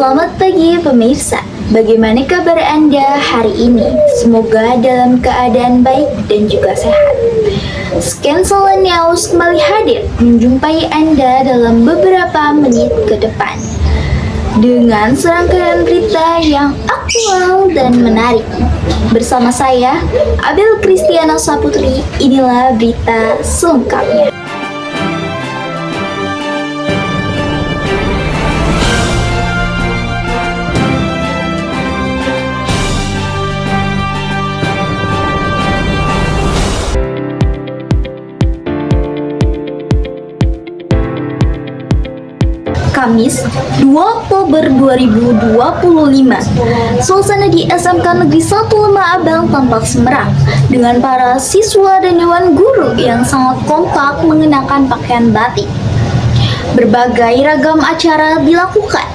Selamat pagi pemirsa, bagaimana kabar Anda hari ini? Semoga dalam keadaan baik dan juga sehat. Scansel News kembali hadir menjumpai Anda dalam beberapa menit ke depan dengan serangkaian berita yang aktual dan menarik. Bersama saya, Abel Kristiana Saputri, inilah berita selengkapnya. Kamis 2 Oktober 2025, suasana di SMK Negeri 1 Lemah Abang tampak semerang dengan para siswa dan dewan guru yang sangat kompak mengenakan pakaian batik. Berbagai ragam acara dilakukan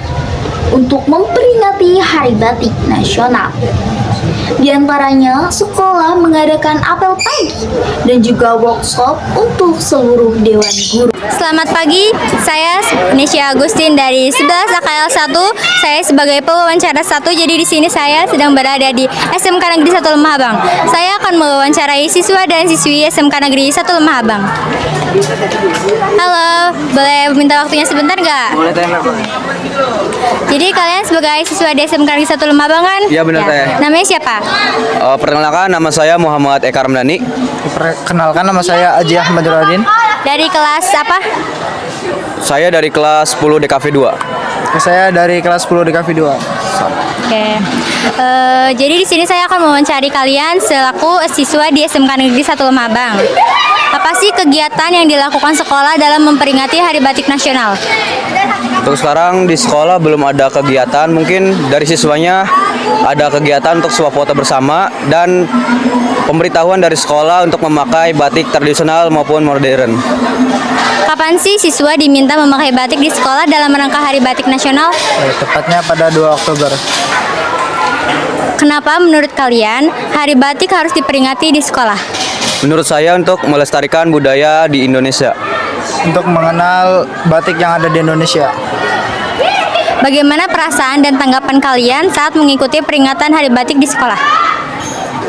untuk memperingati Hari Batik Nasional. Di antaranya, sekolah mengadakan apel pagi dan juga workshop untuk seluruh dewan guru. Selamat pagi, saya Nesya Agustin dari 11 AKL 1. Saya sebagai pewawancara 1, jadi di sini saya sedang berada di SMK Negeri 1 Lemah Abang. Saya akan mewawancarai siswa dan siswi SMK Negeri 1 Lemah Abang. Halo, boleh minta waktunya sebentar nggak? Boleh tanya. Jadi kalian sebagai siswa di SMK Negeri 1 Lemah Abang kan? Iya benar saya. Namanya siapa? Perkenalkan, nama saya Muhammad Eka Ramdhani. Perkenalkan, nama saya Aji Ahmad Radin. Dari kelas apa? Saya dari kelas 10 DKV 2. Saya dari kelas 10 DKV 2. Oke. Jadi di sini saya akan mewawancari kalian selaku siswa di SMK Negeri 1 Lemah Abang. Apa sih kegiatan yang dilakukan sekolah dalam memperingati Hari Batik Nasional? Untuk sekarang di sekolah belum ada kegiatan, mungkin dari siswanya ada kegiatan untuk swafoto bersama dan pemberitahuan dari sekolah untuk memakai batik tradisional maupun modern. Kapan sih siswa diminta memakai batik di sekolah dalam rangka Hari Batik Nasional? Tepatnya pada 2 Oktober. Kenapa menurut kalian Hari Batik harus diperingati di sekolah? Menurut saya untuk melestarikan budaya di Indonesia. Untuk mengenal batik yang ada di Indonesia. Bagaimana perasaan dan tanggapan kalian saat mengikuti peringatan Hari Batik di sekolah?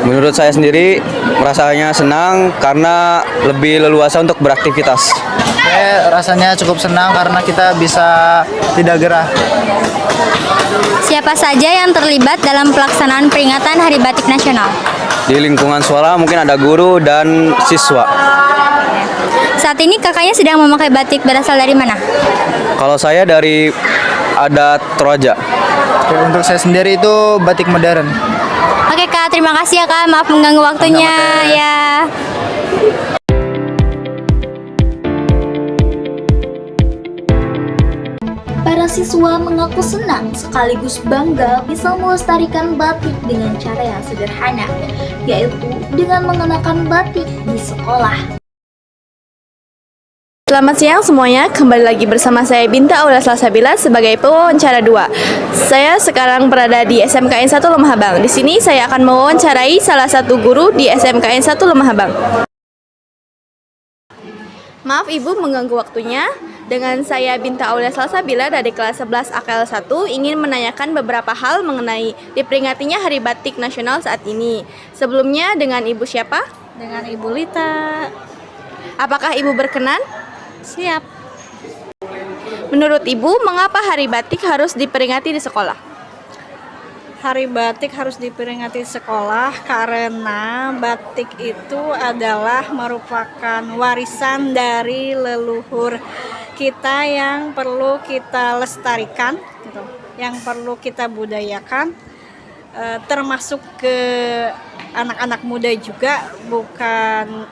Menurut saya sendiri rasanya senang karena lebih leluasa untuk beraktivitas. Saya rasanya cukup senang karena kita bisa tidak gerah. Siapa saja yang terlibat dalam pelaksanaan peringatan Hari Batik Nasional? Di lingkungan sekolah mungkin ada guru dan siswa. Saat ini kakaknya sedang memakai batik, berasal dari mana? Kalau saya dari adat Toraja. Oke, untuk saya sendiri itu batik modern. Oke kak, terima kasih ya kak, maaf mengganggu waktunya ya. Para siswa mengaku senang sekaligus bangga bisa melestarikan batik dengan cara yang sederhana, yaitu dengan mengenakan batik di sekolah. Selamat siang semuanya, kembali lagi bersama saya Binta Aula Salsabila sebagai pewawancara 2. Saya sekarang berada di SMKN 1 Lemah Abang. Di sini saya akan mewawancarai salah satu guru di SMKN 1 Lemah Abang. Maaf Ibu mengganggu waktunya. Dengan saya Binta Aula Salsabila dari kelas 11 AKL 1 ingin menanyakan beberapa hal mengenai diperingatinya Hari Batik Nasional saat ini. Sebelumnya dengan Ibu siapa? Dengan Ibu Lita. Apakah Ibu berkenan? Siap. Menurut Ibu, mengapa Hari Batik harus diperingati di sekolah? Hari Batik harus diperingati sekolah karena batik itu adalah merupakan warisan dari leluhur kita yang perlu kita lestarikan, gitu, yang perlu kita budayakan, termasuk ke anak-anak muda juga, bukan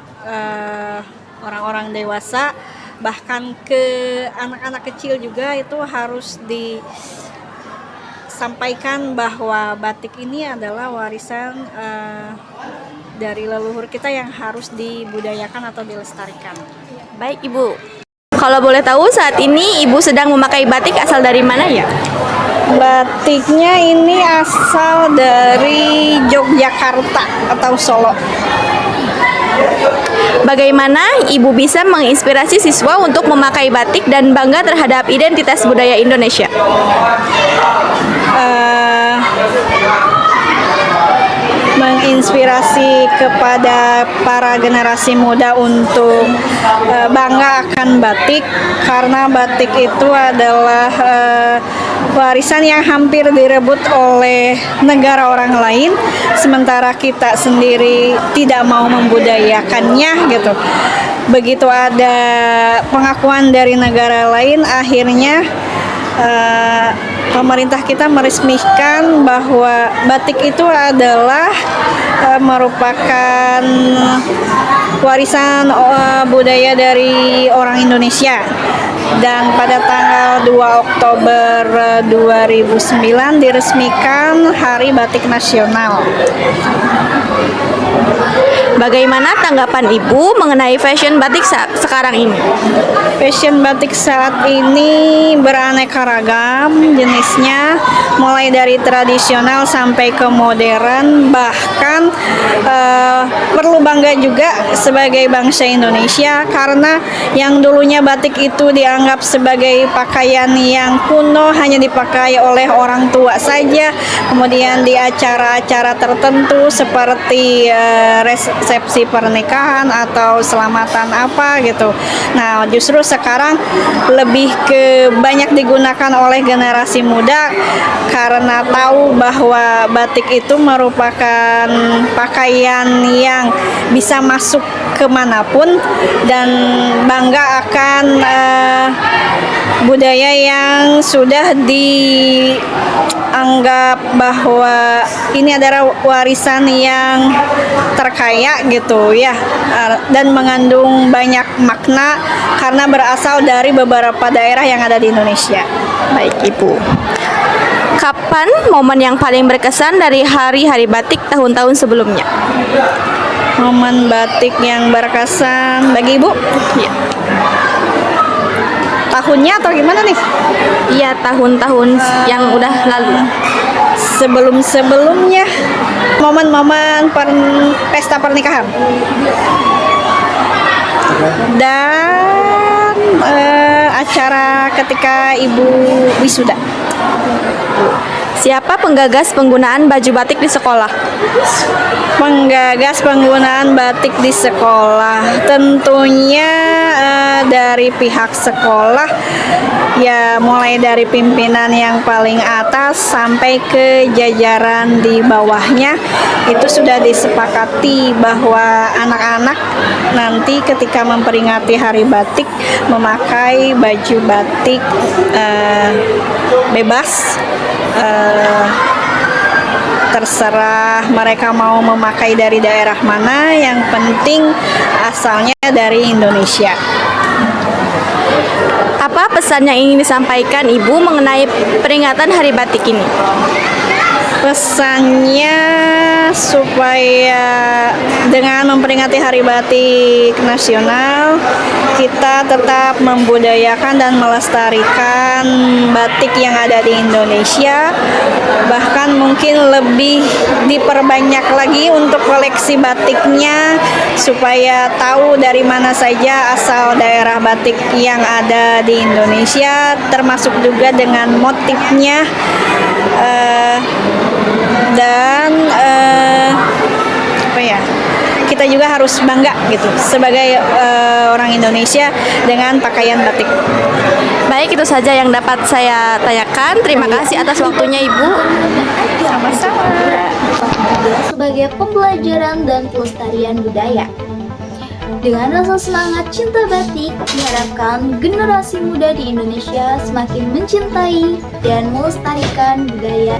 orang-orang dewasa, bahkan ke anak-anak kecil juga itu harus disampaikan bahwa batik ini adalah warisan dari leluhur kita yang harus dibudayakan atau dilestarikan. Baik Ibu. Kalau boleh tahu saat ini Ibu sedang memakai batik asal dari mana ya? Batiknya ini asal dari Yogyakarta atau Solo. Bagaimana Ibu bisa menginspirasi siswa untuk memakai batik dan bangga terhadap identitas budaya Indonesia? kepada para generasi muda untuk bangga akan batik, karena batik itu adalah warisan yang hampir direbut oleh negara orang lain, sementara kita sendiri tidak mau membudayakannya gitu. Begitu ada pengakuan dari negara lain, akhirnya pemerintah kita meresmikan bahwa batik itu adalah merupakan warisan budaya dari orang Indonesia. Dan pada tanggal 2 Oktober 2009 diresmikan Hari Batik Nasional. Bagaimana tanggapan Ibu mengenai fashion batik sekarang ini? Fashion batik saat ini beraneka ragam jenisnya, mulai dari tradisional sampai ke modern. Bahkan perlu bangga juga sebagai bangsa Indonesia, karena yang dulunya batik itu dianggap sebagai pakaian yang kuno, hanya dipakai oleh orang tua saja. Kemudian di acara-acara tertentu seperti resepsi pernikahan atau selamatan apa gitu. Nah, justru sekarang lebih ke banyak digunakan oleh generasi muda karena tahu bahwa batik itu merupakan pakaian yang bisa masuk kemanapun dan bangga akan budaya yang sudah dianggap bahwa ini adalah warisan yang terkaya gitu ya, dan mengandung banyak makna karena berasal dari beberapa daerah yang ada di Indonesia. Baik Ibu. Kapan momen yang paling berkesan dari hari-hari batik tahun-tahun sebelumnya? Momen batik yang berkesan bagi Ibu? Iya. Tahunnya atau gimana nih? Iya, tahun-tahun yang udah lalu. Sebelum-sebelumnya momen-momen pesta pernikahan dan acara ketika Ibu wisuda. Siapa penggagas penggunaan baju batik di sekolah? Penggagas penggunaan batik di sekolah tentunya dari pihak sekolah, ya mulai dari pimpinan yang paling atas sampai ke jajaran di bawahnya. Itu sudah disepakati bahwa anak-anak nanti ketika memperingati Hari Batik memakai baju batik bebas. Terserah mereka mau memakai dari daerah mana, yang penting asalnya dari Indonesia. Apa pesan yang ingin disampaikan Ibu mengenai peringatan Hari Batik ini? Pesannya supaya dengan memperingati Hari Batik Nasional, kita tetap membudayakan dan melestarikan batik yang ada di Indonesia. Bahkan mungkin lebih diperbanyak lagi untuk koleksi batiknya, supaya tahu dari mana saja asal daerah batik yang ada di Indonesia, termasuk juga dengan motifnya. Dan kita juga harus bangga gitu sebagai orang Indonesia dengan pakaian batik. Baik, itu saja yang dapat saya tanyakan. Terima kasih atas waktunya Ibu. Sama-sama. Sebagai pembelajaran dan pelestarian budaya. Dengan rasa semangat cinta batik, diharapkan generasi muda di Indonesia semakin mencintai dan melestarikan budaya.